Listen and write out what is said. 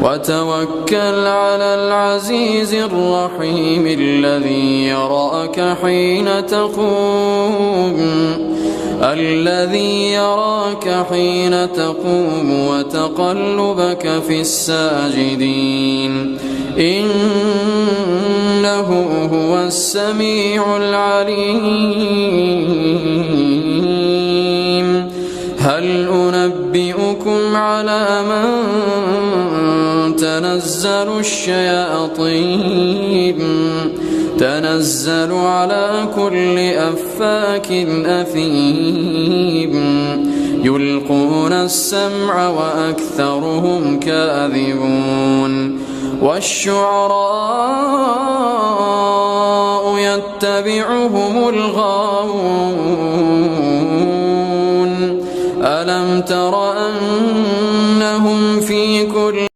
وتوكل على العزيز الرحيم الذي يراك حين تقوم وتقلبك في الساجدين إنه هو السميع العليم. هل أنبئكم على من تنزل الشياطين تنزل على كل أفاك أثيم يلقون السمع وأكثرهم كاذبون والشعراء يتبعهم الغاوون ألم تر